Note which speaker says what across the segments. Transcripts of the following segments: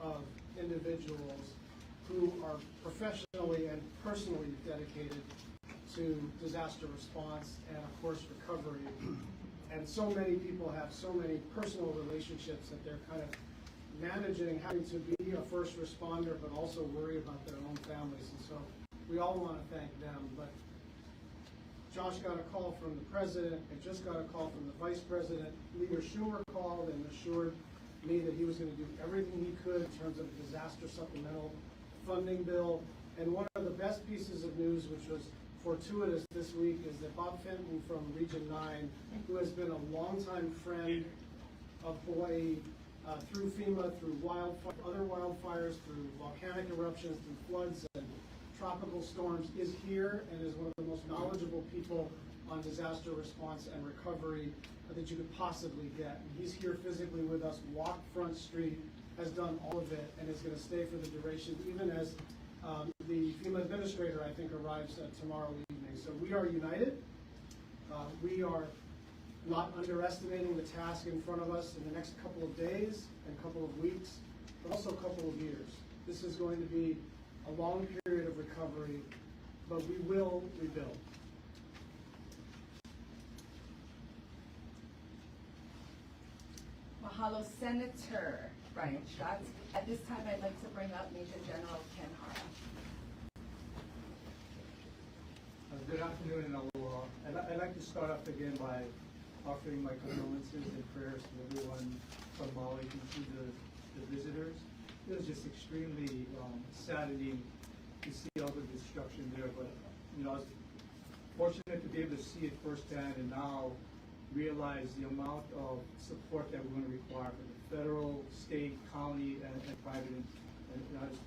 Speaker 1: of individuals who are professionally and personally dedicated to disaster response and, of course, recovery. And so many people have so many personal relationships that they're kind of managing, having to be a first responder, but also worry about their own families. And so we all want to thank them. But Josh got a call from the president. I just got a call from the vice president. Leader Schumer called and assured me that he was going to do everything he could in terms of a disaster supplemental funding bill. And one of the best pieces of news, which was fortuitous this week, is that Bob Fenton from Region 9, who has been a longtime friend of Hawaii through FEMA, through other wildfires, through volcanic eruptions, through floods and tropical storms, is here and is one of the most knowledgeable people on disaster response and recovery that you could possibly get. And he's here physically with us, walked Front Street, has done all of it, and is going to stay for the duration, even as the FEMA administrator, I think, arrives tomorrow evening. So we are united. We are not underestimating the task in front of us in the next couple of days and couple of weeks, but also a couple of years. This is going to be a long period of recovery, but we will rebuild.
Speaker 2: Mahalo, Senator Brian Schatz. At this time, I'd like to bring up Major General Ken Hara.
Speaker 3: Good afternoon, and I'd like to start off again by offering my condolences and prayers to everyone from Maui, including the visitors. It was just extremely saddening to see all the destruction there, but I was fortunate to be able to see it firsthand and now realize the amount of support that we're going to require from the federal, state, county, and private. And I was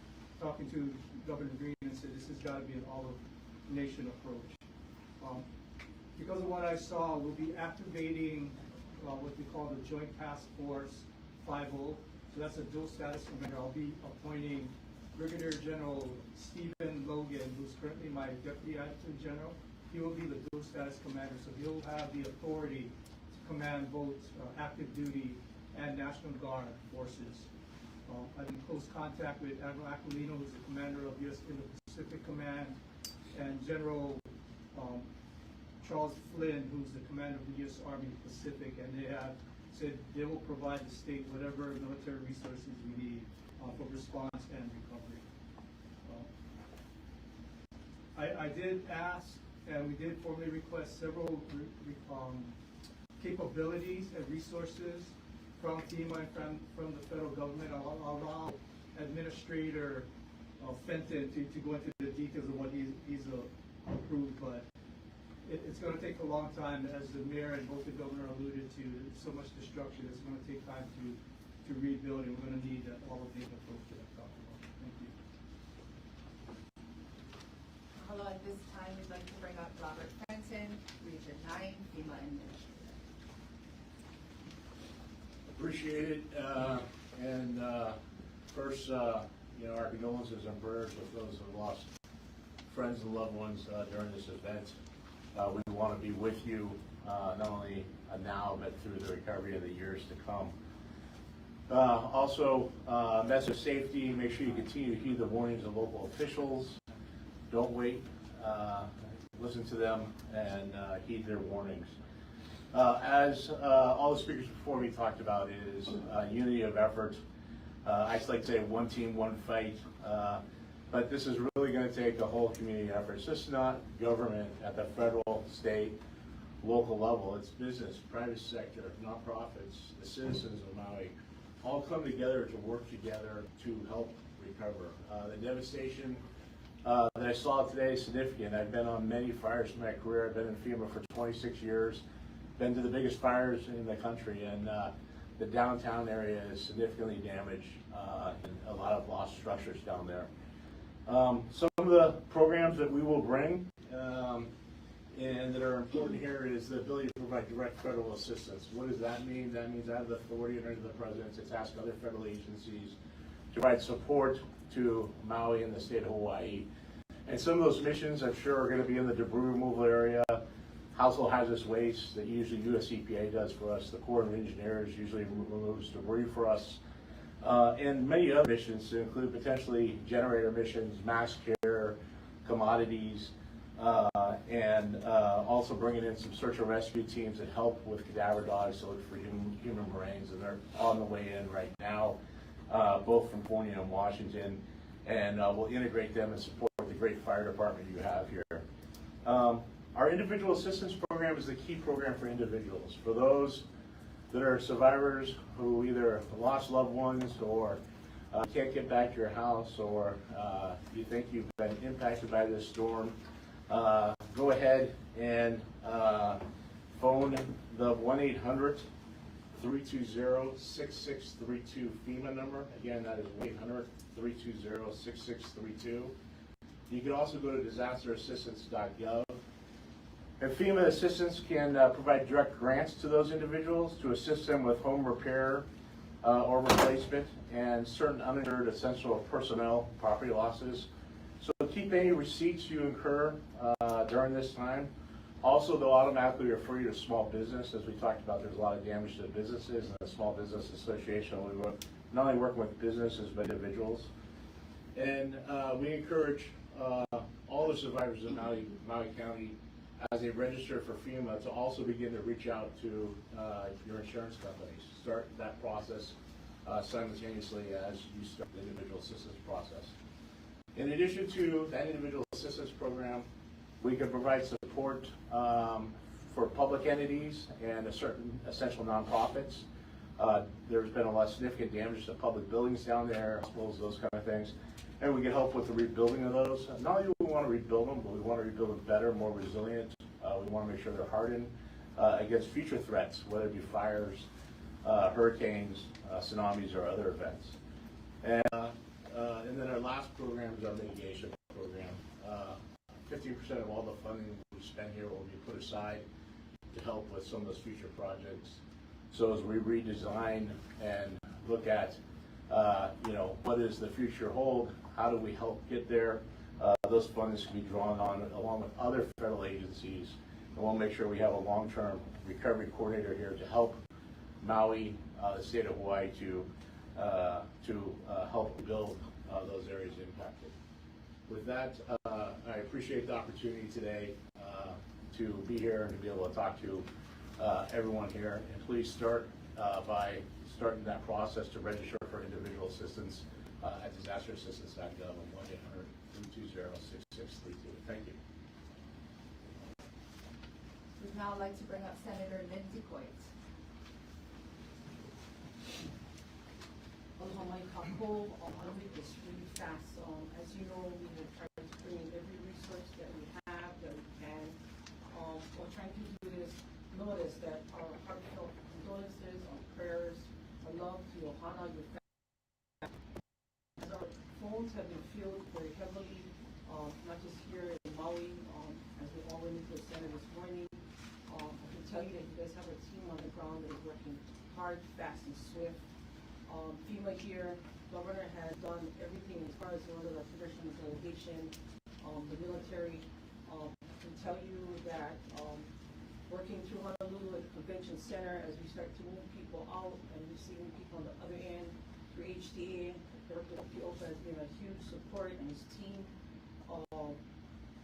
Speaker 3: talking to Governor Green and said this has got to be an all-of-nation approach. Because of what I saw, we'll be activating what we call the Joint Task Force 5.0. So that's a dual status commander. I'll be appointing Brigadier General Stephen Logan, who's currently my Deputy Adjutant General. He will be the dual status commander, so he'll have the authority to command both active duty and National Guard forces. I'm in close contact with Admiral Aquilino, who's the commander of U.S. Indo-Pacific Command, and General Charles Flynn, who's the commander of the U.S. Army Pacific, and they have said they will provide the state whatever military resources we need for response and recovery. I did ask, and we did formally request several capabilities and resources from FEMA and from the federal government. I'll allow Administrator Fenton to go into the details of what he's approved, but it's going to take a long time, as the mayor and both the governor alluded to. So much destruction. It's going to take time to rebuild, and we're going to need all of the approach that I've talked about. Thank you.
Speaker 2: Hello, at this time, we'd like to bring up Robert Fenton, Region 9, FEMA Administrator.
Speaker 4: Appreciate it. First, our condolences and prayers with those who have lost friends and loved ones during this event. We want to be with you not only now, but through the recovery of the years to come. Also, message of safety, make sure you continue to heed the warnings of local officials. Don't wait, listen to them and heed their warnings. As all the speakers before me talked about, is unity of effort. I just like to say one team, one fight. But this is really going to take a whole community effort. It's just not government at the federal, state, local level. It's business, private sector, nonprofits, the citizens of Maui, all come together to work together to help recover. The devastation that I saw today is significant. I've been on many fires in my career. I've been in FEMA for 26 years, been to the biggest fires in the country, and the downtown area is significantly damaged and a lot of lost structures down there. Some of the programs that we will bring and that are important here is the ability to provide direct federal assistance. What does that mean? That means I have the authority under the president to task other federal agencies to provide support to Maui and the state of Hawaii. And some of those missions, I'm sure, are going to be in the debris removal area, household hazardous waste that usually US EPA does for us. The Corps of Engineers usually removes debris for us. and many other missions to include potentially generator missions, mass care, commodities, and also bringing in some search and rescue teams that help with cadaver dogs to look for human brains, and they're on the way in right now, both from California and Washington, and we'll integrate them and support the great fire department you have here. Our individual assistance program is the key program for individuals. For those that are survivors who either lost loved ones or can't get back to your house, or you think you've been impacted by this storm, go ahead and phone the 1-800-320-6632 FEMA number. Again, that is 1-800-320-6632. You can also go to disasterassistance.gov. And FEMA assistance can provide direct grants to those individuals to assist them with home repair or replacement and certain uninsured essential personnel property losses. So keep any receipts you incur during this time. Also, they'll automatically refer you to small business. As we talked about, there's a lot of damage to businesses, and the Small Business Association will be not only working with businesses but individuals. And we encourage all the survivors of Maui County, as they register for FEMA, to also begin to reach out to your insurance companies. Start that process simultaneously as you start the individual assistance process. In addition to that individual assistance program, we can provide support for public entities and certain essential nonprofits. There's been a lot of significant damage to public buildings down there, hospitals, those kind of things. And we can help with the rebuilding of those. Not only do we want to rebuild them, but we want to rebuild them better, more resilient. We want to make sure they're hardened against future threats, whether it be fires, hurricanes, tsunamis, or other events. And then our last program is our mitigation program. 15% of all the funding we spend here will be put aside to help with some of those future projects. So as we redesign and look at what does the future hold, how do we help get there, those funds can be drawn on along with other federal agencies, and we'll make sure we have a long-term recovery coordinator here to help Maui, the state of Hawaii, to help build those areas impacted. With that, I appreciate the opportunity today to be here and to be able to talk to everyone here. And please start by starting that process to register for individual assistance at disasterassistance.gov and 1-800-320-6632. Thank you.
Speaker 2: We'd now like to bring up Senator Lindsey Coit.
Speaker 5: Aloha mai kākou. I'll make this really fast. As you know, we have tried to bring in every resource that we have, that we can. We're trying to do this. Notice that our heartfelt condolences, our prayers, our love to Johanna, your family. As our phones have been filled very heavily, not just here in Maui, as we all went into the center this morning. I can tell you that you guys have a team on the ground that is working hard, fast, and swift. FEMA here, Governor has done everything as far as the order of traditional delegation, the military. I can tell you that working through Honolulu at the Convention Center as we start to move people out and receiving people on the other end through HDA, Director Pioka has been a huge support, and his team.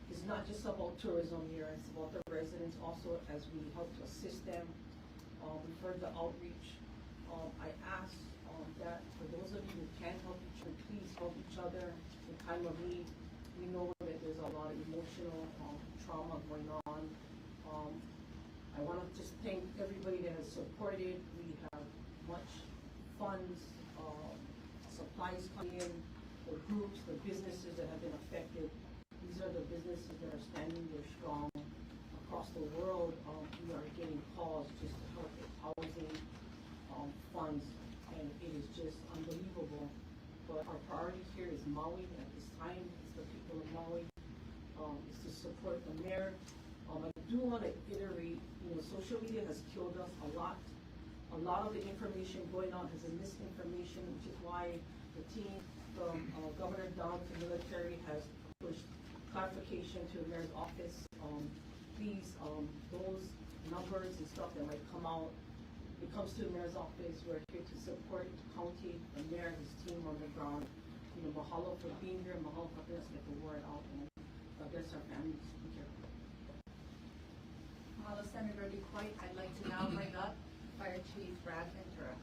Speaker 5: It's not just about tourism here, it's about the residents also as we help to assist them. We've heard the outreach. I ask that for those of you who can help each other, please help each other in time of need. We know that there's a lot of emotional trauma going on. I want to just thank everybody that has supported. We have much funds, supplies coming in, the groups, the businesses that have been affected. These are the businesses that are standing there strong across the world. We are getting calls just to help with housing, funds, and it is just unbelievable. But our priority here is Maui at this time. It's the people of Maui. Is to support the mayor. I do want to iterate, social media has killed us a lot. A lot of the information going on is misinformation, which is why the team from governor down to military has pushed clarification to the mayor's office. Please, those numbers and stuff that might come out, it comes to the mayor's office, we're here to support the county, the mayor, his team on the ground. You know, mahalo for being here, mahalo for helping us get the word out, and God bless our families. Thank you.
Speaker 2: Mahalo, Senator DeQuoit. I'd like to now bring up Fire Chief Brad Ventura.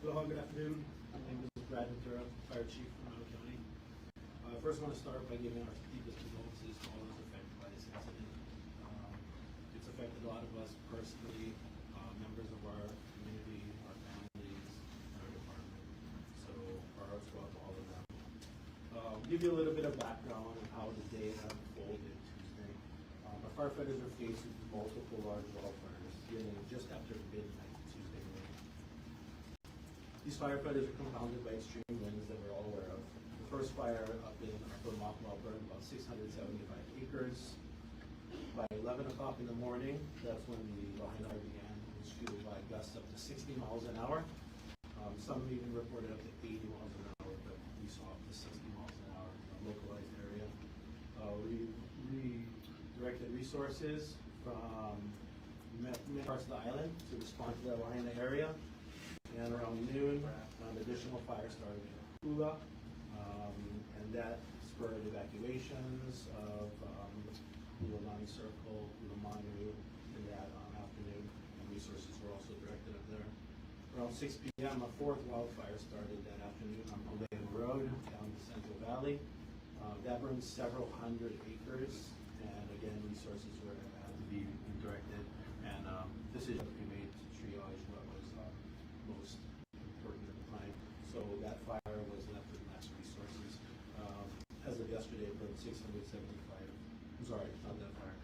Speaker 6: Aloha, good afternoon. My name is Brad Ventura, Fire Chief from Maui County. First, I want to start by giving our deepest condolences to all those affected by this incident. It's affected a lot of us personally, members of our community, our families, our department. So our hearts go out to all of them. Give you a little bit of background on how the day unfolded Tuesday. Our firefighters are faced with multiple large wildfires beginning just after midnight Tuesday morning. These firefighters are compounded by extreme winds that we're all aware of. The first fire up in Upper Makmal burned about 675 acres. By 11 o'clock in the morning, that's when the Lahaina fire began. It was fueled by gusts up to 60 miles an hour. Some even reported up to 80 miles an hour, but we saw up to 60 miles an hour in a localized area. We redirected resources from many parts of the island to respond to the Lahaina area. And around noon, additional fire started in Hula, and that spurred evacuations of Ulanani Circle, Ulamanu in that afternoon, and resources were also directed up there. Around 6 p.m., a fourth wildfire started that afternoon on Palayan Road down the Central Valley. That burned several hundred acres, and again, resources were had to be directed, and decisions to be made to triage what was most important at the time. So that fire was left with less resources. As of yesterday, it burned 675. I'm sorry, not that fire.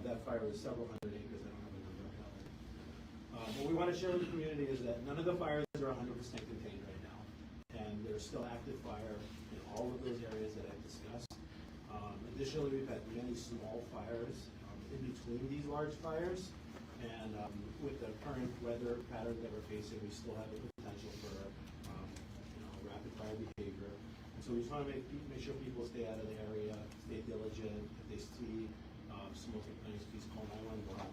Speaker 6: That fire was several hundred acres. I don't have a number of that. What we want to share with the community is that none of the fires are 100% contained right now, and there's still active fire in all of those areas that I've discussed. Additionally, we've had many small fires in between these large fires. And with the current weather pattern that we're facing, we still have the potential for rapid fire behavior. And so we just want to make sure people stay out of the area, stay diligent. If they see smoke and flames, please call 911.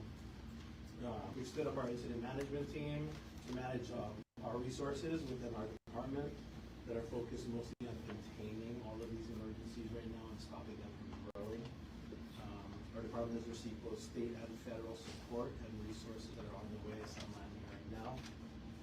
Speaker 6: We've stood up our incident management team to manage our resources within our department that are focused mostly on containing all of these emergencies right now and stopping them from growing. Our department has received both state and federal support and resources that are on the way, some landing right now.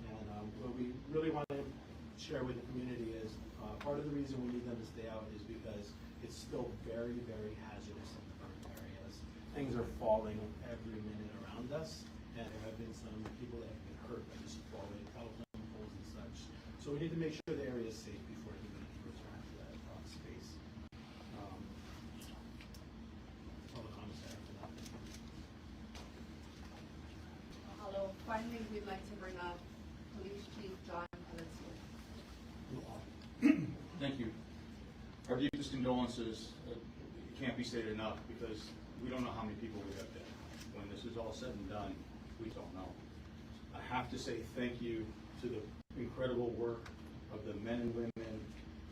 Speaker 6: And what we really want to share with the community is part of the reason we need them to stay out is because it's still very, very hazardous in the burn areas. Things are falling every minute around us, and there have been some people that have been hurt by just falling telephone poles and such. So we need to make sure the area is safe before anybody can return to that space.
Speaker 2: Mahalo. Finally, we'd like to bring up Police Chief John Palencia.
Speaker 7: Thank you. Our deepest condolences can't be stated enough because we don't know how many people we have dead. When this is all said and done, we don't know. I have to say thank you to the incredible work of the men and women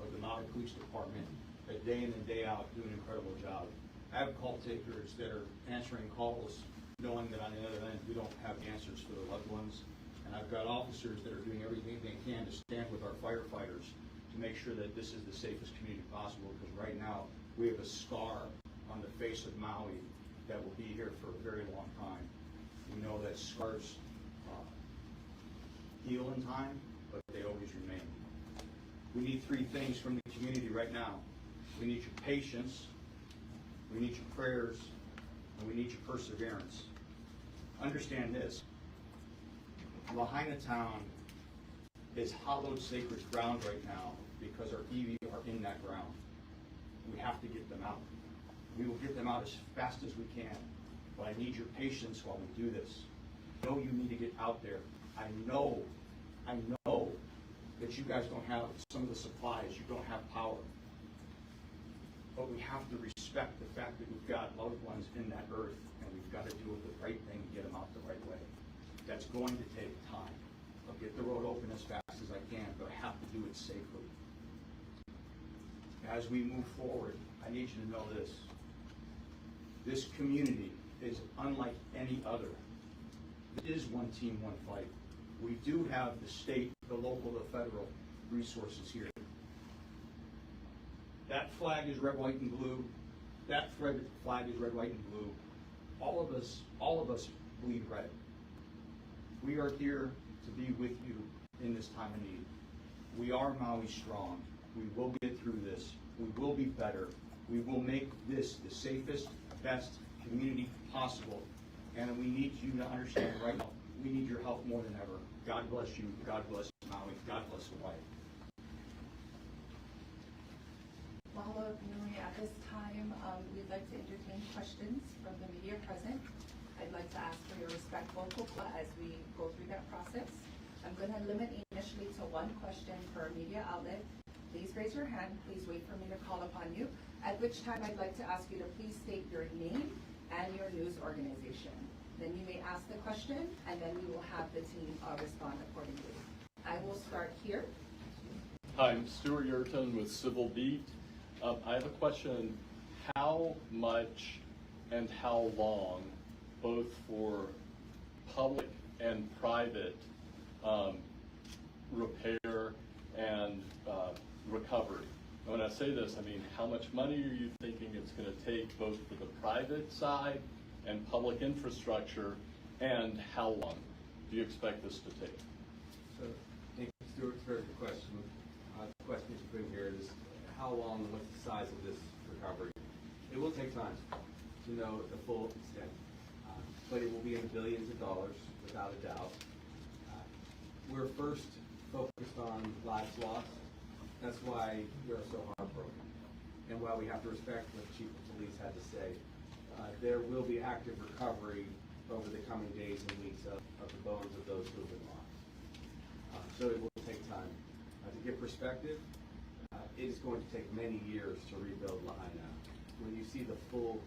Speaker 7: of the Maui Police Department that day in and day out do an incredible job. I have call takers that are answering calls knowing that on the other end we don't have answers for their loved ones. And I've got officers that are doing everything they can to stand with our firefighters to make sure that this is the safest community possible, because right now we have a scar on the face of Maui that will be here for a very long time. We know that scars heal in time, but they always remain. We need three things from the community right now. We need your patience, we need your prayers, and we need your perseverance. Understand this, Lahaina Town is hallowed sacred ground right now because our EV are in that ground. We have to get them out. We will get them out as fast as we can, but I need your patience while we do this. I know you need to get out there. I know that you guys don't have some of the supplies, you don't have power. But we have to respect the fact that we've got loved ones in that earth, and we've got to do the right thing and get them out the right way. That's going to take time. I'll get the road open as fast as I can, but I have to do it safely. As we move forward, I need you to know this. This community is unlike any other. It is one team, one fight. We do have the state, the local, the federal resources here. That flag is red, white, and blue. That flag is red, white, and blue. All of us bleed red. We are here to be with you in this time of need. We are Maui strong. We will get through this. We will be better. We will make this the safest, best community possible. And we need you to understand right now, we need your help more than ever. God bless you. God bless Maui. God bless Hawaii.
Speaker 2: Well, hello, community. At this time, we'd like to entertain questions from the media present. I'd like to ask for your respectful input as we go through that process. I'm going to limit initially to one question per media outlet. Please raise your hand. Please wait for me to call upon you, at which time I'd like to ask you to please state your name and your news organization. Then you may ask the question, and then we will have the team respond accordingly. I will start here.
Speaker 8: Hi, I'm Stuart Yerton with Civil Beat. I have a question. How much and how long, both for public and private repair and recovery? And when I say this, I mean, how much money are you thinking it's going to take both for the private side and public infrastructure, and how long do you expect this to take?
Speaker 9: So, thank you, Stuart. It's a very good question. The question you bring here is how long and what's the size of this recovery? It will take time to know the full extent, but it will be in the billions of dollars, without a doubt. We're first focused on lives lost. That's why we are so heartbroken, and why we have to respect what the Chief of Police had to say. There will be active recovery over the coming days and weeks of the bones of those who have been lost. So it will take time. To give perspective, it is going to take many years to rebuild Lahaina. When you see the full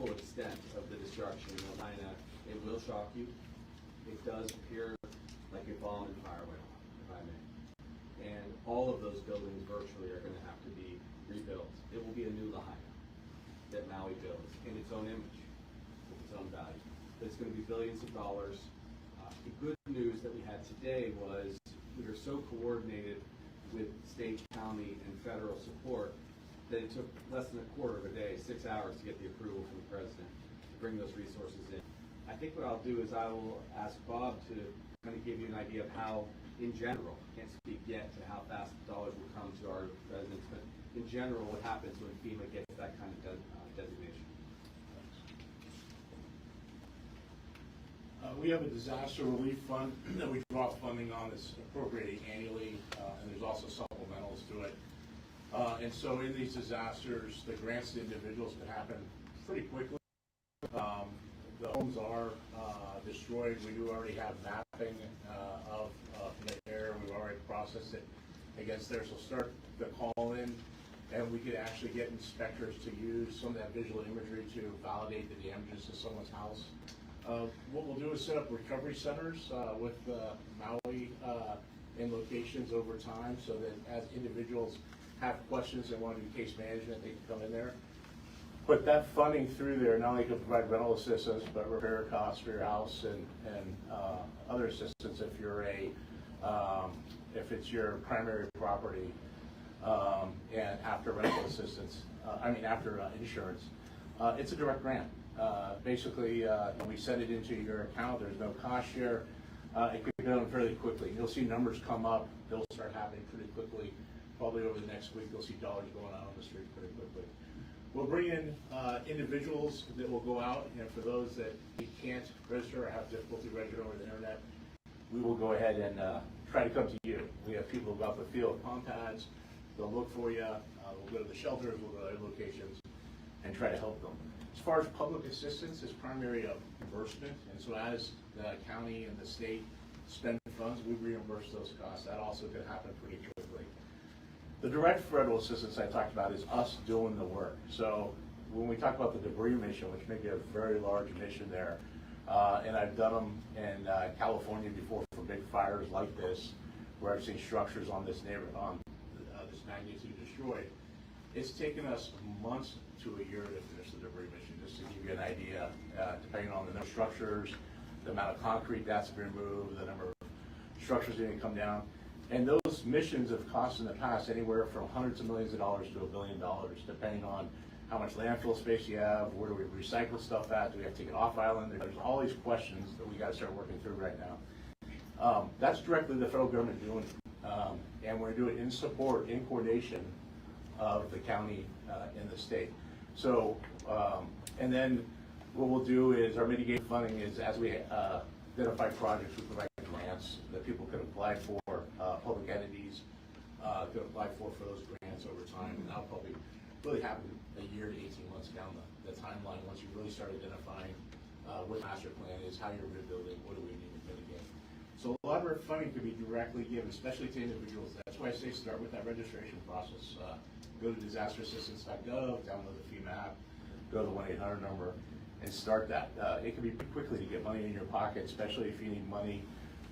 Speaker 9: extent of the destruction in Lahaina, it will shock you. It does appear like a bomb and fire went off, if I may. And all of those buildings virtually are going to have to be rebuilt. It will be a new Lahaina that Maui builds in its own image, with its own value. But it's going to be billions of dollars. The good news that we had today was we are so coordinated with state, county, and federal support that it took less than a quarter of a day, 6 hours, to get the approval from the president to bring those resources in. I think what I'll do is I will ask Bob to kind of give you an idea of how, in general, can't speak yet to how fast the dollars will come to our residents, but in general, what happens when FEMA gets that kind of designation.
Speaker 4: We have a disaster relief fund that we draw funding on that's appropriated annually, and there's also supplementals to it. And so in these disasters, the grants to individuals can happen pretty quickly. The homes are destroyed. We do already have mapping of the area. We've already processed it against there. So start the call in, and we could actually get inspectors to use some of that visual imagery to validate the damages to someone's house. What we'll do is set up recovery centers with Maui in locations over time, so that as individuals have questions and want to do case management, they can come in there. Put that funding through there, not only to provide rental assistance, but repair costs for your house and other assistance if you're if it's your primary property, and after rental assistance, after insurance. It's a direct grant. Basically, we send it into your account. There's no cost share. It could be done fairly quickly. You'll see numbers come up. They'll start happening pretty quickly. Probably over the next week, you'll see dollars going out on the street pretty quickly. We'll bring in individuals that will go out, and for those that we can't register or have difficulty registering over the internet, we will go ahead and try to come to you. We have people who go out the field, palm pads. They'll look for you. We'll go to the shelters. We'll go to other locations and try to help them. As far as public assistance, it's primarily a reimbursement, and so as the county and the state spend funds, we reimburse those costs. That also could happen pretty quickly. The direct federal assistance I talked about is us doing the work. So when we talk about the debris mission, which may be a very large mission there, and I've done them in California before for big fires like this, where I've seen structures on this this magnitude destroyed. It's taken us months to a year to finish the debris mission, just to give you an idea, depending on the number of structures, the amount of concrete that's been removed, the number of structures that need to come down. And those missions have cost in the past anywhere from hundreds of millions of dollars to $1 billion, depending on how much landfill space you have, where do we recycle stuff at, do we have to take it off island? There's all these questions that we gotta start working through right now. That's directly the federal government doing it. And we're doing it in support, in coordination of the county and the state. So, and then what we'll do is our mitigating funding is as we identify projects, we provide grants that people can apply for, public entities can apply for those grants over time. And that'll probably really happen a year to 18 months down the timeline once you really start identifying what the master plan is, how you're rebuilding, what do we need to mitigate. So a lot of our funding can be directly given, especially to individuals. That's why I say start with that registration process. Go to disasterassistance.gov, download the FEMA app, go to the 1-800 number, and start that. It can be pretty quickly to get money in your pocket, especially if you need money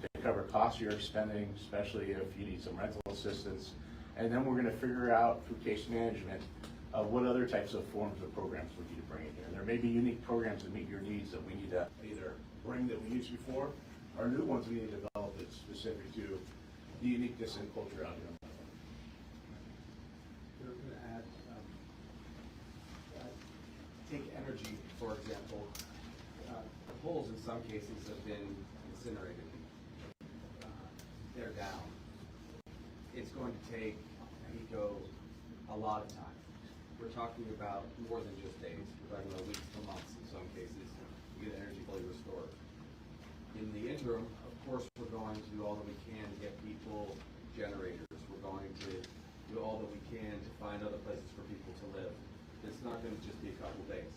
Speaker 4: to cover costs you're spending, especially if you need some rental assistance. And then we're going to figure out through case management what other types of forms of programs we need to bring in here. There may be unique programs that meet your needs that we need to either bring that we used before, or new ones we need to develop that's specific to the uniqueness and culture out here.
Speaker 9: We're going to add, take energy, for example. The poles in some cases have been incinerated. They're down. It's going to take ECO a lot of time. We're talking about more than just days. We're talking about weeks to months in some cases to get energy fully restored. In the interim, of course, we're going to do all that we can to get people generators. We're going to do all that we can to find other places for people to live. It's not going to just be a couple days,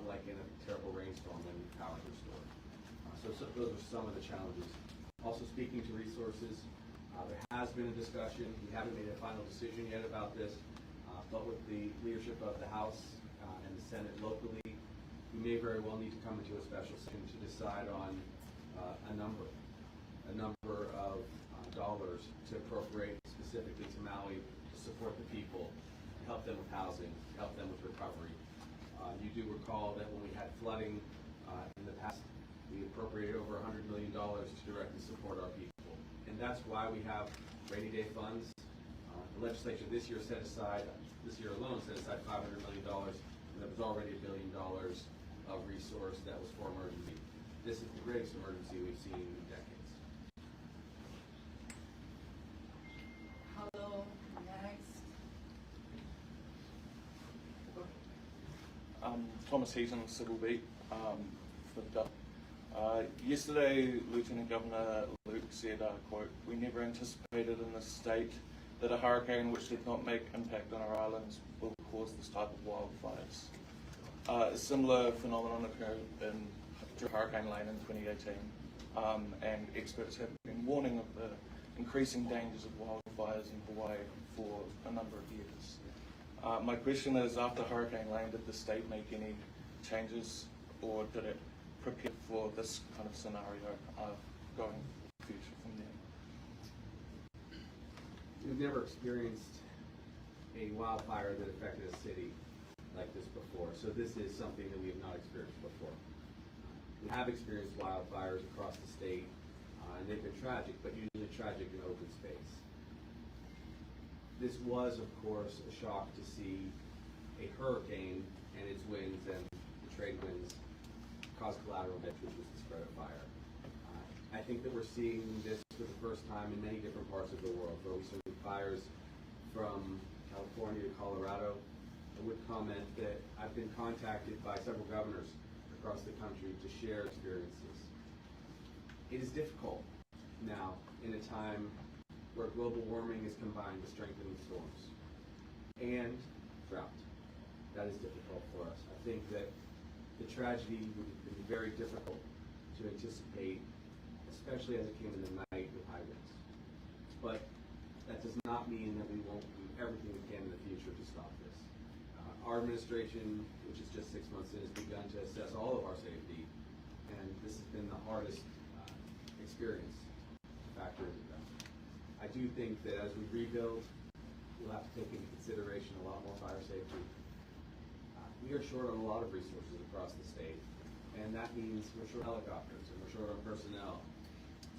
Speaker 9: like in a terrible rainstorm when power is restored. So those are some of the challenges. Also, speaking to resources, there has been a discussion. We haven't made a final decision yet about this, but with the leadership of the House and the Senate locally, we may very well need to come into a special session to decide on a number of dollars to appropriate specifically to Maui to support the people, to help them with housing, to help them with recovery. You do recall that when we had flooding in the past, we appropriated over $100 million to directly support our people. And that's why we have rainy day funds. The legislature this year alone set aside $500 million, and there was already $1 billion of resource that was for emergency. This is the greatest emergency we've seen in decades.
Speaker 2: Hello, next.
Speaker 10: Thomas Heaton, Civil Beat for the yesterday, Lieutenant Governor Luke said, quote, "We never anticipated in this state that a hurricane which did not make impact on our islands will cause this type of wildfires." A similar phenomenon occurred in Hurricane Lane in 2018, and experts have been warning of the increasing dangers of wildfires in Hawaii for a number of years. My question is, after Hurricane Lane, did the state make any changes, or did it prepare for this kind of scenario going future from there?
Speaker 9: We've never experienced a wildfire that affected a city like this before, so this is something that we have not experienced before. We have experienced wildfires across the state, and they've been tragic, but usually tragic in open space. This was, of course, a shock to see a hurricane and its winds and the trade winds cause collateral damage, which was the spread of fire. I think that we're seeing this for the first time in many different parts of the world, where we see fires from California to Colorado. I would comment that I've been contacted by several governors across the country to share experiences. It is difficult now in a time where global warming is combined with strengthening storms and drought. That is difficult for us. I think that the tragedy would be very difficult to anticipate, especially as it came in the night with high winds. But that does not mean that we won't do everything we can in the future to stop this. Our administration, which is just 6 months in, has begun to assess all of our safety, and this has been the hardest experience factor into that. I do think that as we rebuild, we'll have to take into consideration a lot more fire safety. We are short on a lot of resources across the state, and that means we're short on helicopters and we're short on personnel.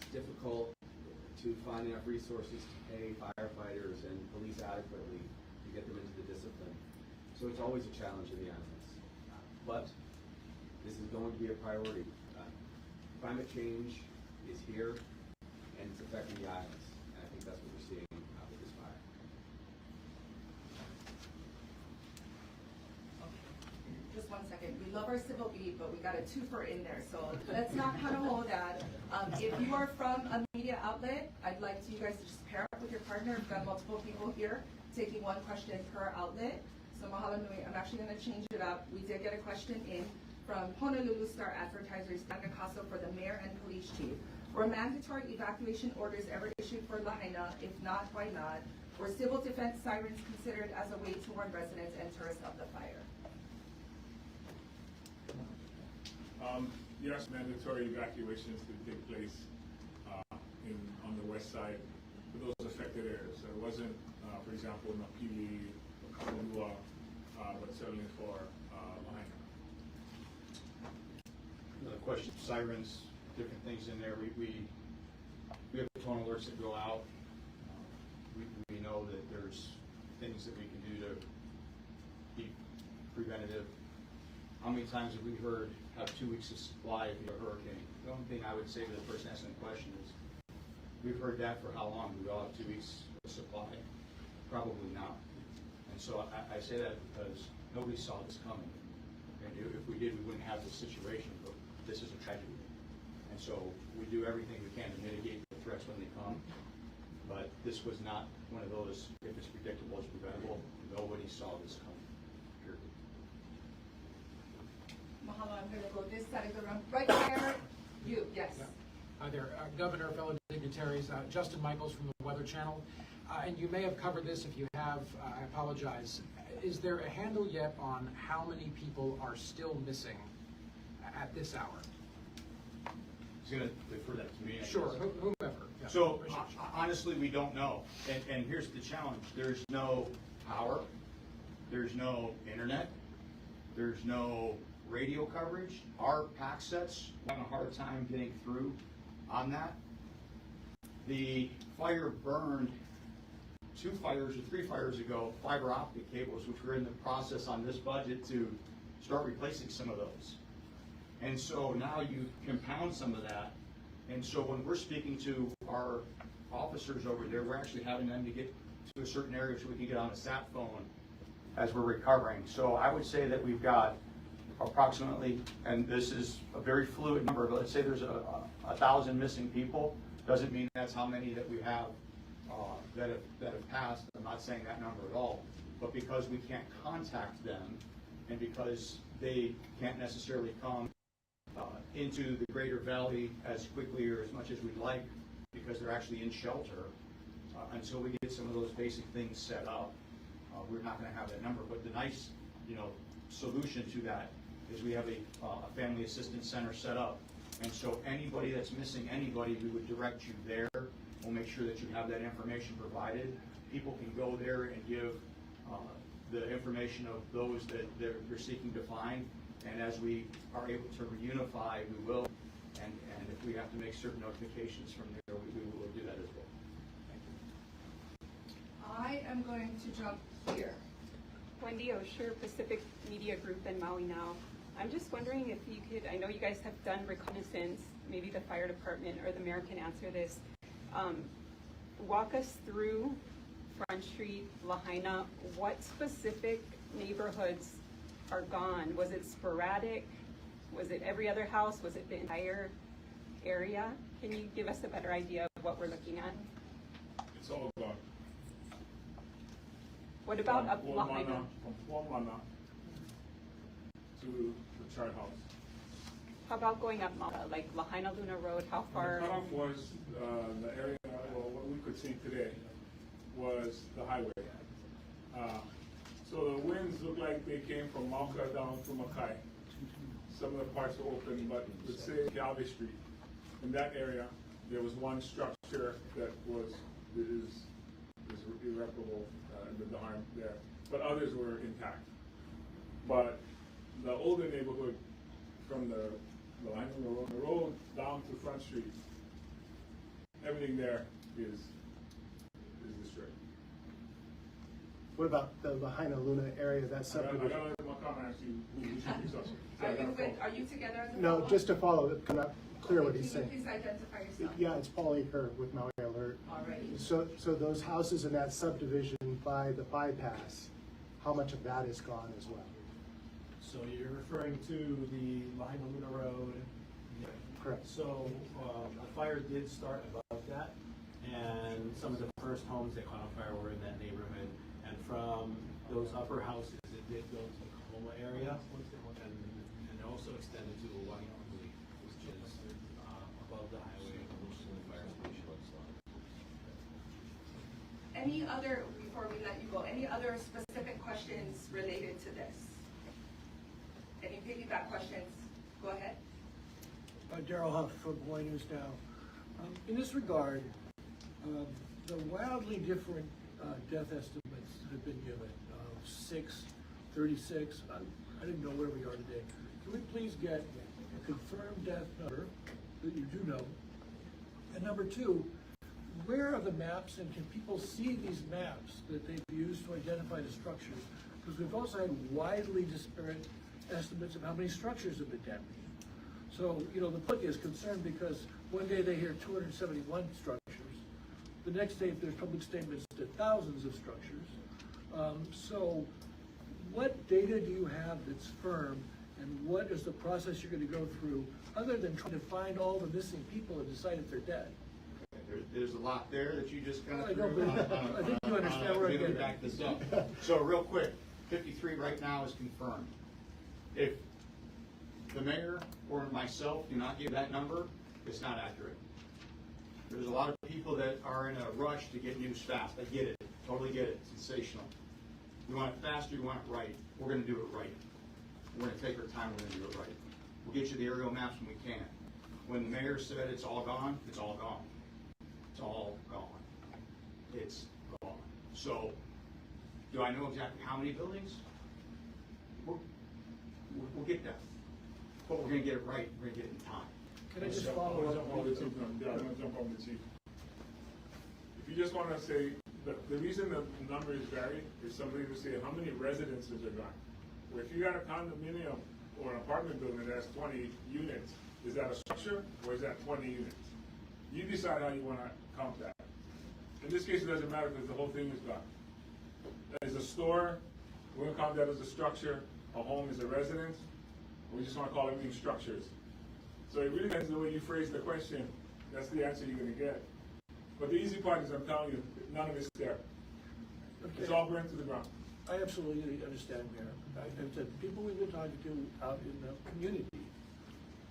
Speaker 9: It's difficult to find enough resources to pay firefighters and police adequately to get them into the discipline. So it's always a challenge in the islands. But this is going to be a priority. Climate change is here and it's affecting the islands. And I think that's what we're seeing with this fire.
Speaker 2: Just 1 second. We love our civil beat, but we got a twofer in there, so let's not kind of hold that. If you are from a media outlet, I'd like you guys to just pair up with your partner. We've got multiple people here taking one question per outlet. So mahalo nui. I'm actually going to change it up. We did get a question in from Honolulu Star Advertisers, Dan Picasso, for the mayor and police chief. Were mandatory evacuation orders ever issued for Lahaina? If not, why not? Were civil defense sirens considered as a way to warn residents and tourists of the fire?
Speaker 11: Yes, mandatory evacuations did take place on the west side for those affected areas. So it wasn't, for example, Napili or Kamalua, but certainly for Lahaina.
Speaker 7: Another question, sirens, different things in there. We have tone alerts that go out. We know that there's things that we can do to be preventative. How many times have we heard have 2 weeks of supply if you have a hurricane? The only thing I would say to the person asking the question is, we've heard that for how long? Do we all have 2 weeks of supply? Probably not. And so I say that because nobody saw this coming. And if we did, we wouldn't have this situation, but this is a tragedy. And so we do everything we can to mitigate the threats when they come. But this was not one of those, if it's predictable, it's preventable. Nobody saw this coming. Period.
Speaker 2: Mahalo, I'm going to go this side of the room. Right there, you, yes.
Speaker 12: Hi there, Governor, fellow dignitaries, Justin Michaels from the Weather Channel. And you may have covered this. If you have, I apologize. Is there a handle yet on how many people are still missing at this hour?
Speaker 7: He's going to defer that to me. I
Speaker 12: Sure,
Speaker 7: guess.
Speaker 12: whomever. Yeah,
Speaker 7: So
Speaker 12: appreciate you.
Speaker 7: honestly, we don't know. And here's the challenge. There's no power. There's no internet. There's no radio coverage. Our pack sets have a hard time getting through on that. The fire burned 2 fires or 3 fires ago, fiber optic cables, which we're in the process on this budget to start replacing some of those. And so now you compound some of that. And so when we're speaking to our officers over there, we're actually having them to get to a certain area so we can get on a sat phone as we're recovering. So I would say that we've got approximately, and this is a very fluid number, but let's say there's 1,000 missing people. Doesn't mean that's how many that we have that have passed. I'm not saying that number at all, but because we can't contact them and because they can't necessarily come into the Greater Valley as quickly or as much as we'd like because they're actually in shelter until we get some of those basic things set up, we're not going to have that number. But the nice, solution to that is we have a family assistance center set up, and so anybody that's missing anybody, we would direct you there. We'll make sure that you have that information provided. People can go there and give the information of those that they're seeking to find, and as we are able to reunify, we will, and if we have to make certain notifications from there, we will do that as well.
Speaker 2: I am going to jump here.
Speaker 13: Wendy Osher, Pacific Media Group in Maui now. I'm just wondering if you could, I know you guys have done reconnaissance, maybe the fire department or the mayor can answer this. Walk us through Front Street, Lahaina. What specific neighborhoods are gone? Was it sporadic? Was it every other house? Was it the entire area? Can you give us a better idea of what we're looking at?
Speaker 11: It's all gone.
Speaker 13: What about up
Speaker 11: From
Speaker 13: Lahaina?
Speaker 11: Wamana to the chart house.
Speaker 13: How about going up like Lahaina Luna Road? How far?
Speaker 11: The cutoff was the area, well, what we could see today was the highway. So the winds looked like they came from Mauka down to Makai. Some of the parts were open, but let's say Galvey Street, in that area, there was one structure that is was irreparable, the harm there, but others were intact. But the older neighborhood, from the line of the road down to Front Street, everything there is destroyed.
Speaker 1: What about the Lahaina Luna area, that
Speaker 11: I
Speaker 1: subdivision?
Speaker 11: don't know if my comment actually, who speaks up.
Speaker 2: Are you together as a
Speaker 1: No,
Speaker 2: follow-up?
Speaker 1: just to follow, I'm not clear what he's
Speaker 2: Can you
Speaker 1: saying.
Speaker 2: please identify yourself?
Speaker 1: Yeah, it's Paul Aker with Maui Alert.
Speaker 2: Alrighty.
Speaker 1: So those houses in that subdivision by the bypass, how much of that is gone as well?
Speaker 6: So you're referring to the Lahaina Luna Road? Yeah.
Speaker 1: Correct.
Speaker 6: So, the fire did start above that, and some of the first homes that caught on fire were in that neighborhood. And from those upper houses, it did go to the Kahoma area, and it also extended to Waiakuli, which is above the highway, which is the fire station.
Speaker 2: Any other, before we let you go, any other specific questions related to this? Any piggyback questions? Go ahead.
Speaker 14: Daryl Huff from Hawaii News Now. In this regard, the wildly different death estimates that have been given, 6, 36, I didn't know where we are today. Can we please get a confirmed death number that you do know? And number 2, where are the maps, and can people see these maps that they've used to identify the structures? Because we've also had widely disparate estimates of how many structures have been damaged. So, the public is concerned because one day they hear 271 structures. The next day there's public statements to thousands of structures. So what data do you have that's firm, and what is the process you're going to go through, other than trying to find all the missing people and decide if they're dead?
Speaker 7: There's a lot there that you just kind of
Speaker 14: I know, but I think you understand where I'm getting at.
Speaker 7: back this up. So real quick, 53 right now is confirmed. If the mayor or myself do not give that number, it's not accurate. There's a lot of people that are in a rush to get news fast. I get it, totally get it, it's sensational. You want it fast or you want it right? We're gonna do it right. We're gonna take our time, we're gonna do it right. We'll get you the aerial maps when we can. When the mayor said it's all gone, it's all gone. It's all gone. It's gone. So, do I know exactly how many buildings? We'll get that. But we're gonna get it right, we're gonna get it in time.
Speaker 14: Can I just follow up?
Speaker 11: I'm gonna jump on the chief. If you just wanna say, the reason the numbers vary is somebody to say how many residences are gone. Well, if you got a condominium or an apartment building that has 20 units, is that a structure or is that 20 units? You decide how you wanna count that. In this case, it doesn't matter because the whole thing is gone. That is a store, we're gonna count that as a structure, a home is a residence, we just wanna call everything structures. So it really depends on the way you phrase the question, that's the answer you're gonna get. But the easy part is, I'm telling you, none of it's there. It's all burnt to the ground.
Speaker 14: I absolutely understand, Mayor. The people we've been talking to out in the community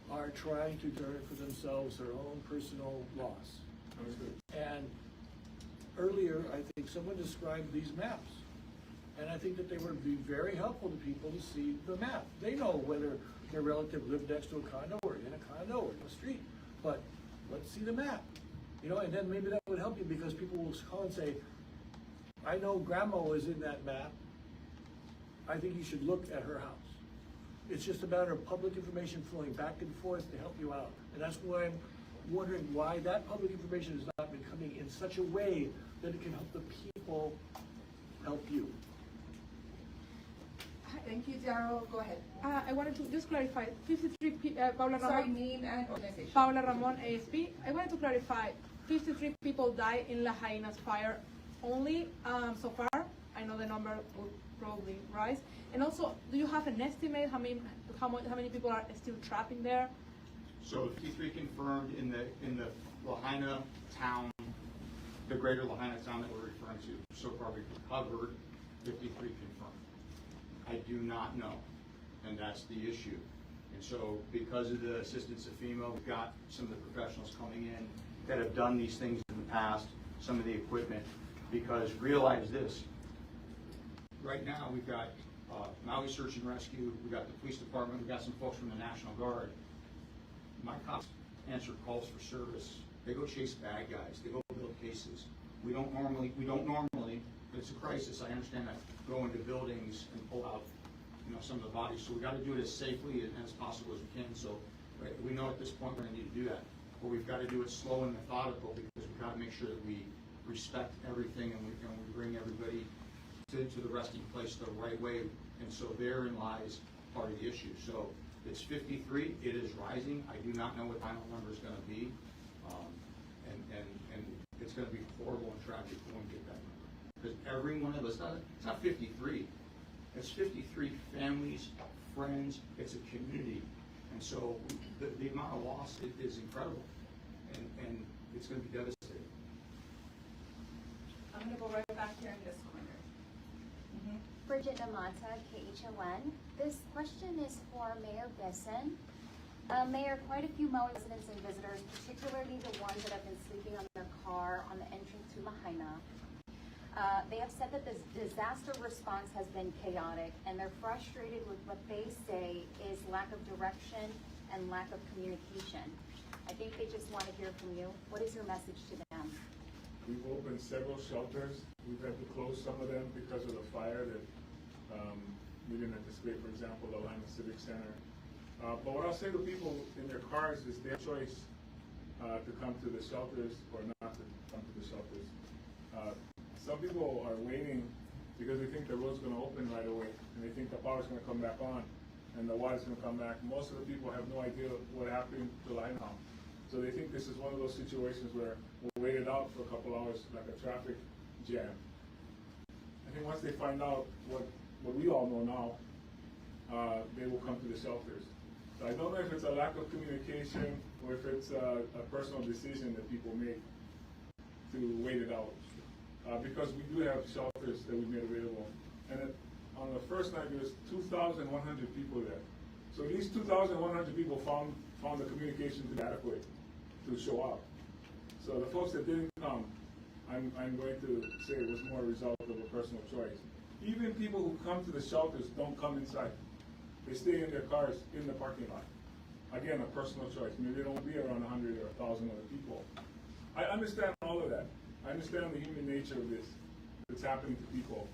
Speaker 14: are trying to turn for themselves their own personal loss.
Speaker 11: Understood.
Speaker 14: And earlier, I think someone described these maps. And I think that they would be very helpful to people to see the map. They know whether their relative lived next to a condo or in a condo or in a street. But let's see the map. And then maybe that would help you, because people will call and say, I know grandma was in that map. I think you should look at her house. It's just a matter of public information flowing back and forth to help you out. And that's why I'm wondering why that public information has not been coming in such a way that it can help the people help you.
Speaker 2: Thank you, Daryl. Go ahead.
Speaker 15: I wanted to just clarify, 53 Paula
Speaker 2: Sorry,
Speaker 15: Ramon.
Speaker 2: name and organization.
Speaker 15: Paula Ramon, ASP. I wanted to clarify, 53 people died in Lahaina's fire only so far. I know the number will probably rise. And also, do you have an estimate how many people are still trapped in there?
Speaker 7: So 53 confirmed in the Lahaina town, the greater Lahaina town that we're referring to. So far we've recovered 53 confirmed. I do not know, and that's the issue. And so because of the assistance of FEMA, we've got some of the professionals coming in that have done these things in the past, some of the equipment, because realize this, right now we've got Maui Search and Rescue, we've got the police department, we've got some folks from the National Guard. My cops answer calls for service. They go chase bad guys. They go build cases. We don't normally it's a crisis, I understand that, go into buildings and pull out, some of the bodies. So we got to do it as safely and as possible as we can. So we know at this point we're going to need to do that. But we've got to do it slow and methodical because we've got to make sure that we respect everything and we bring everybody to the resting place the right way. And so therein lies part of the issue. So it's 53. It is rising. I do not know what the final number is going to be. And it's going to be horrible and tragic when we get that number. Because every one of us, it's not 53. It's 53 families, friends. It's a community. And so the amount of loss is incredible. And it's going to be devastating.
Speaker 2: I'm going to go right back here in this corner.
Speaker 16: Bridget Amata, KHON. This question is for Mayor Besson. Mayor, quite a few Maui residents and visitors, particularly the ones that have been sleeping on their car on the entrance to Lahaina, they have said that the disaster response has been chaotic, and they're frustrated with what they say is lack of direction and lack of communication. I think they just want to hear from you. What is your message to them?
Speaker 11: We've opened several shelters. We've had to close some of them because of the fire that we didn't anticipate, for example, the Lahaina Civic Center. But what I'll say to people in their cars is their choice to come to the shelters or not to come to the shelters. Some people are waiting because they think the road's going to open right away and they think the power's going to come back on and the water's going to come back. Most of the people have no idea what happened to Lahaina. So they think this is one of those situations where we'll wait it out for a couple hours like a traffic jam. I think once they find out what we all know now, they will come to the shelters. So I don't know if it's a lack of communication or if it's a personal decision that people make to wait it out. Because we do have shelters that we made available. And on the first night, there was 2,100 people there. So these 2,100 people found the communication to be adequate to show up. So the folks that didn't come, I'm going to say it was more a result of a personal choice. Even people who come to the shelters don't come inside. They stay in their cars in the parking lot. Again, a personal choice. Maybe they don't be around 100 or 1,000 other people. I understand all of that. I understand the human nature of this that's happening to people.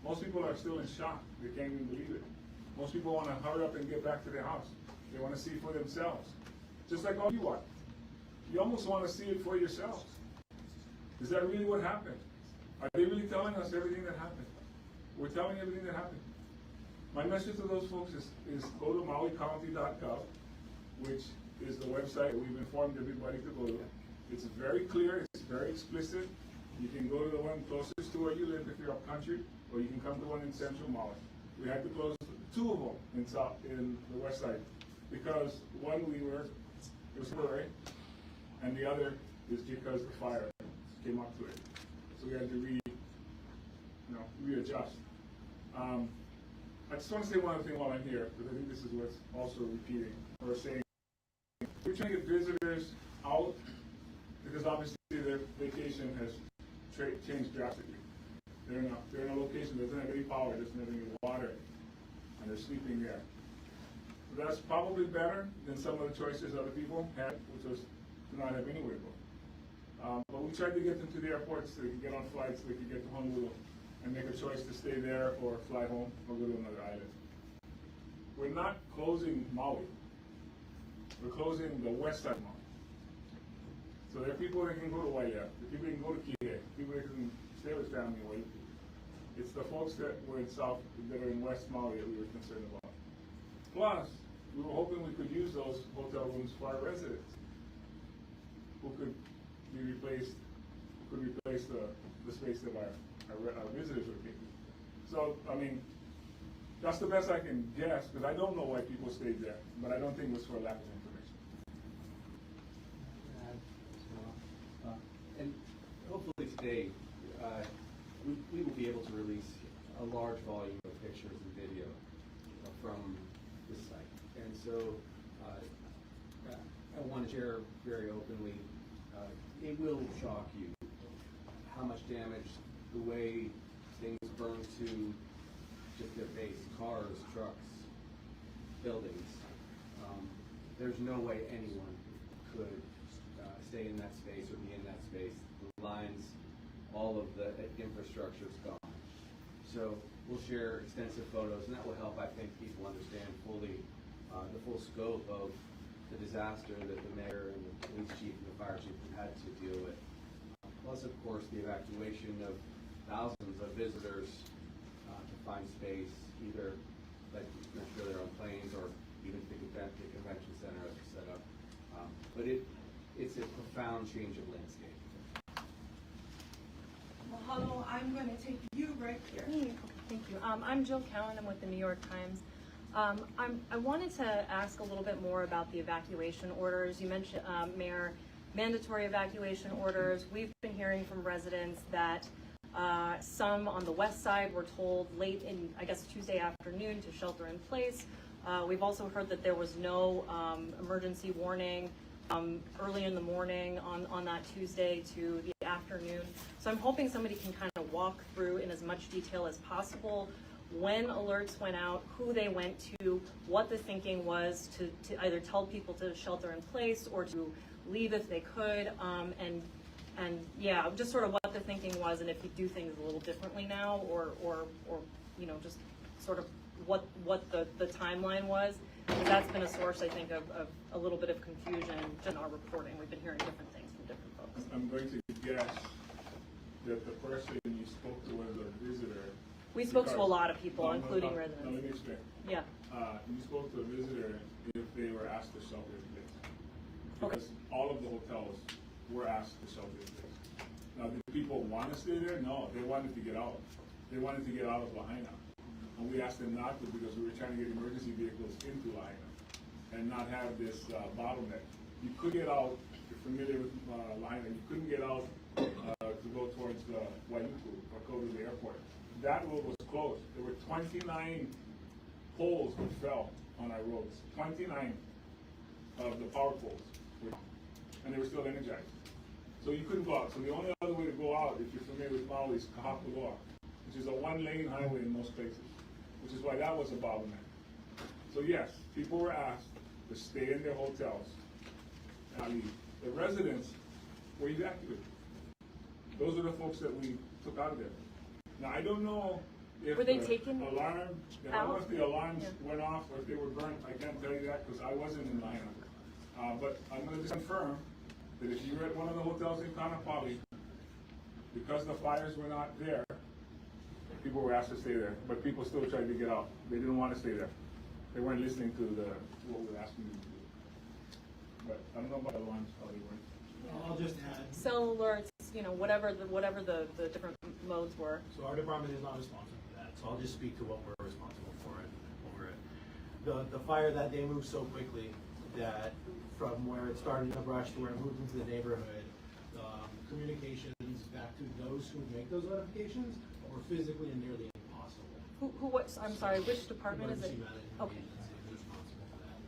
Speaker 11: Most people are still in shock. They can't even believe it. Most people want to hurry up and get back to their house. They want to see for themselves. Just like all you are. You almost want to see it for yourselves. Is that really what happened? Are they really telling us everything that happened? We're telling everything that happened. My message to those folks is go to mauicounty.gov, which is the website we've informed everybody to go to. It's very clear, it's very explicit. You can go to the one closest to where you live if you're up country, or you can come to one in central Maui. We had to close two of them in the west side because one it was Hillary, and the other is because the fire came up to it. So we had to readjust. I just want to say one other thing while I'm here, because I think this is what's also repeating or saying. We're trying to get visitors out because obviously their vacation has changed drastically. They're in a location that doesn't have any power, doesn't have any water, and they're sleeping there. So that's probably better than some of the choices other people had, which was to not have anywhere to go. But we tried to get them to the airports so they could get on flights, so they could get to Honolulu and make a choice to stay there or fly home or go to another island. We're not closing Maui. We're closing the west side of Maui. So there are people that can go to Wailea, there are people that can go to Kihei, people that can stay with family in Wailea. It's the folks that were in South, that are in West Maui that we were concerned about. Plus, we were hoping we could use those hotel rooms for our residents, who could be replaced, who could replace the space that our visitors were taking. So, I mean, that's the best I can guess, because I don't know why people stayed there, but I don't think it was for lack of information.
Speaker 9: And hopefully today, we will be able to release a large volume of pictures and video from this site. And so I want to share very openly, it will shock you how much damage, the way things burn to just their base, cars, trucks, buildings. There's no way anyone could stay in that space or be in that space. The lines, all of the infrastructure is gone. So we'll share extensive photos, and that will help, I think, people understand fully the full scope of the disaster that the mayor and the police chief and the fire chief have had to deal with. Plus, of course, the evacuation of thousands of visitors to find space, either like make sure they're on planes or even the convention center as it's set up. But it's a profound change of landscape.
Speaker 2: Well, hello, I'm going to take you right here.
Speaker 17: Thank you. I'm Jill Cowan. I'm with the New York Times. I wanted to ask a little bit more about the evacuation orders. You mentioned, Mayor, mandatory evacuation orders. We've been hearing from residents that some on the west side were told late in, I guess, Tuesday afternoon to shelter in place. We've also heard that there was no emergency warning early in the morning on that Tuesday to the afternoon. So I'm hoping somebody can kind of walk through in as much detail as possible when alerts went out, who they went to, what the thinking was to either tell people to shelter in place or to leave if they could, and yeah, just sort of what the thinking was, and if you do things a little differently now, or you know, just sort of what the timeline was. Because that's been a source, I think, of a little bit of confusion in our reporting. We've been hearing different things from different folks.
Speaker 11: I'm going to guess that the person you spoke to was a visitor.
Speaker 17: We spoke to a lot of people, including residents.
Speaker 11: No, let me explain.
Speaker 17: Yeah.
Speaker 11: You spoke to a visitor if they were asked to shelter in place. Because all of the hotels were asked to shelter in place. Now, did people want to stay there? No, they wanted to get out. They wanted to get out of Lahaina. And we asked them not to because we were trying to get emergency vehicles into Lahaina and not have this bottleneck. You could get out, if you're familiar with Lahaina, you couldn't get out to go towards Waiuku or go to the airport. That road was closed. There were 29 poles that fell on our roads. 29 of the power poles. And they were still energized. So you couldn't go out. So the only other way to go out, if you're familiar with Maui, is Kahapaloa, which is a one-lane highway in most places, which is why that was a bottleneck. So yes, people were asked to stay in their hotels. The residents were evacuated. Those are the folks that we took out of there. Now, I don't know if
Speaker 17: were they
Speaker 11: the
Speaker 17: taken
Speaker 11: alarm, I don't know if the alarms
Speaker 17: Yeah.
Speaker 11: went off or if they were burnt. I can't tell you that because I wasn't in Lahaina. But I'm going to just confirm that if you were at one of the hotels in Kaanapali, because the fires were not there, people were asked to stay there, but people still tried to get out. They didn't want to stay there. They weren't listening to what we were asking them to do. But I don't know about the alarms, how they went.
Speaker 6: I'll just add.
Speaker 17: Cell alerts, you know, whatever the different modes were.
Speaker 6: So our department is not responsible for that, so I'll just speak to what we're responsible for and over it. The fire that day moved so quickly that from where it started in the brush to where it moved into the neighborhood, communications back to those who make those notifications were physically and nearly impossible.
Speaker 17: I'm sorry, which department is it?
Speaker 6: Emergency management
Speaker 17: Okay.
Speaker 6: agency is responsible for that.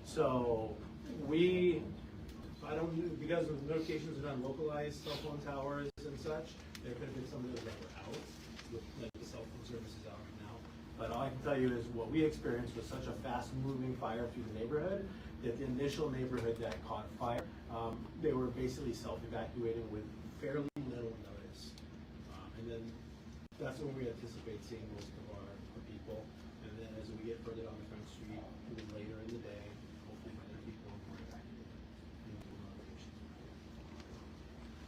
Speaker 6: So because the notifications are done localized cell phone towers and such, there could have been some of those that were out, with like the cell phone services out right now. But all I can tell you is what we experienced was such a fast moving fire through the neighborhood that the initial neighborhood that caught fire, they were basically self-evacuating with fairly little notice. And then that's when we anticipate seeing most of our people. And then as we get further down the front street, later in the day, hopefully other people are more evacuated into locations.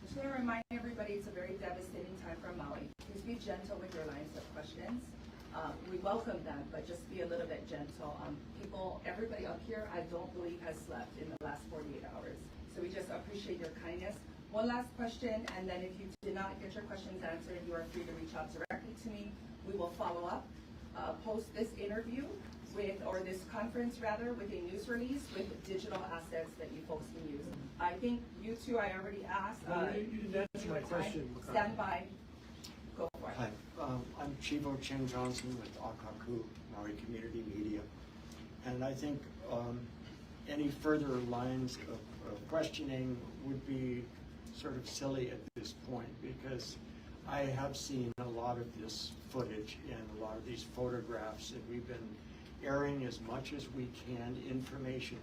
Speaker 2: Just want to remind everybody it's a very devastating time for Maui. Please be gentle with your lines of questions. We welcome them, but just be a little bit gentle. Everybody up here, I don't believe has slept in the last 48 hours. So we just appreciate your kindness. One last question, and then if you did not get your questions answered, you are free to reach out directly to me. We will follow up, post this interview or this conference rather, with a news release with digital assets that you folks can use. I think you two, I already asked.
Speaker 14: You didn't answer my question.
Speaker 2: Stand by. Go for it.
Speaker 18: Hi, I'm Chivo Chen Johnson with Akaku Maui Community Media. And I think any further lines of questioning would be sort of silly at this point, because I have seen a lot of this footage and a lot of these photographs, and we've been airing as much as we can information.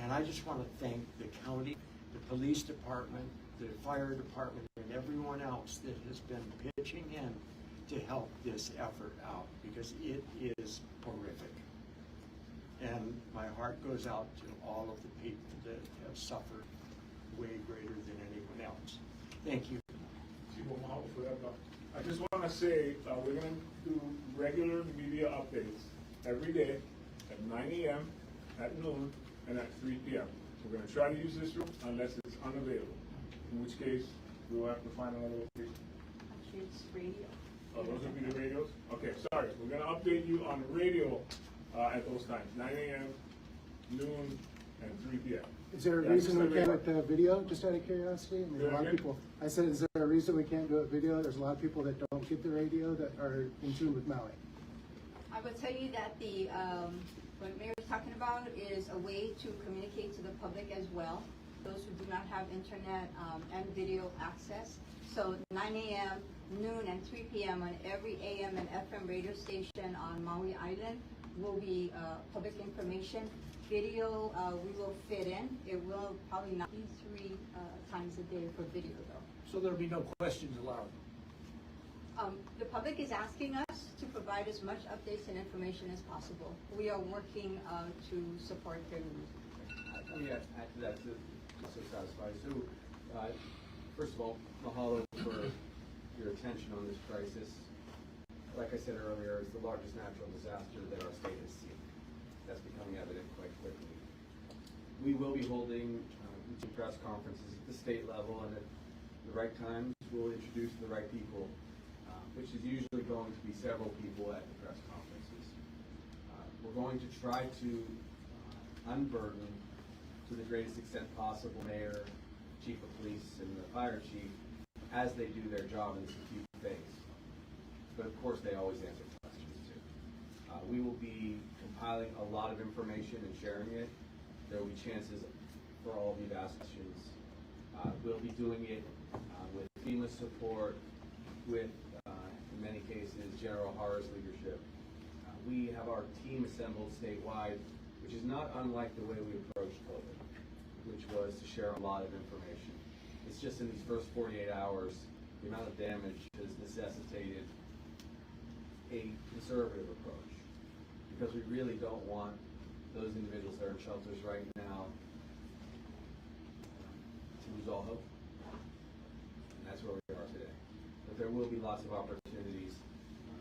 Speaker 18: And I just want to thank the county, the police department, the fire department, and everyone else that has been pitching in to help this effort out because it is horrific. And my heart goes out to all of the people that have suffered way greater than anyone else. Thank you.
Speaker 11: I just want to say we're going to do regular media updates every day at 9 a.m., at noon, and at 3 p.m. We're going to try to use this room unless it's unavailable, in which case we will have to find another location.
Speaker 2: Actually, it's radio.
Speaker 11: Oh, those will be the radios? Okay, sorry. We're going to update you on radio at those times, 9 a.m., noon, and 3 p.m.
Speaker 1: Is there a reason we can't do it video, just out of curiosity? I mean, a lot of people, I said, is there a reason we can't do it video? There's a lot of people that don't get the radio that are in tune with Maui.
Speaker 19: I will tell you that what Mayor is talking about is a way to communicate to the public as well, those who do not have internet and video access. So 9 a.m., noon, and 3 p.m. on every AM and FM radio station on Maui Island will be public information. Video, we will fit in. It will probably not be 3 times a day for video though.
Speaker 14: So there'll be no questions allowed?
Speaker 19: The public is asking us to provide as much updates and information as possible. We are working to support their needs.
Speaker 9: Let me add to that to so satisfy. So, first of all, mahalo for your attention on this crisis. Like I said earlier, it's the largest natural disaster that our state has seen. That's becoming evident quite quickly. We will be holding routine press conferences at the state level, and at the right times, we'll introduce the right people, which is usually going to be several people at the press conferences. We're going to try to unburden, to the greatest extent possible, mayor, chief of police, and the fire chief as they do their job in this acute phase. But of course, they always answer questions too. We will be compiling a lot of information and sharing it. There will be chances for all of you to ask questions. We'll be doing it with FEMA support, with, in many cases, General Harr's leadership. We have our team assembled statewide, which is not unlike the way we approached COVID, which was to share a lot of information. It's just in these first 48 hours, the amount of damage has necessitated a conservative approach, because we really don't want those individuals that are in shelters right now to lose all hope. And that's where we are today. But there will be lots of opportunities.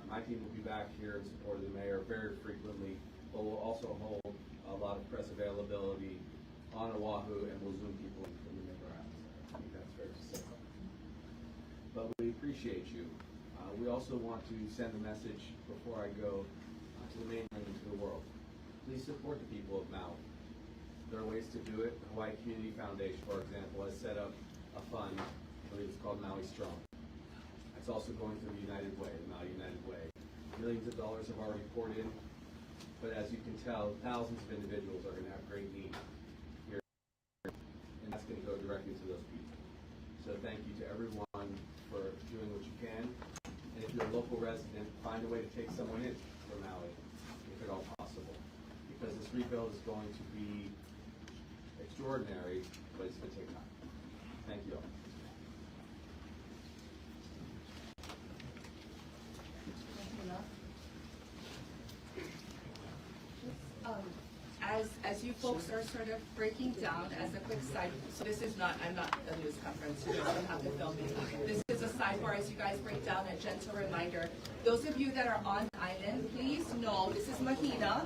Speaker 9: My team will be back here in support of the mayor very frequently, but we'll also hold a lot of press availability on Oahu, and we'll Zoom people in from the mayor apps. I think that's fair to say. But we appreciate you. We also want to send a message before I go to the mainland and to the world. Please support the people of Maui. There are ways to do it. The Hawaii Community Foundation, for example, has set up a fund. I believe it's called Maui Strong. It's also going through the United Way, the Maui United Way. Millions of dollars have already poured in, but as you can tell, thousands of individuals are going to have great need here, and that's going to go directly to those people. So thank you to everyone for doing what you can. And if you're a local resident, find a way to take someone in from Maui, if at all possible. Because this rebuild is going to be extraordinary, but it's going to take time. Thank you all.
Speaker 2: As you folks are sort of breaking down, as a quick side, so this is not, I'm not a news conference, so you don't have to film me. This is a sidebar as you guys break down, a gentle reminder. Those of you that are on island, please know, this is Mahina.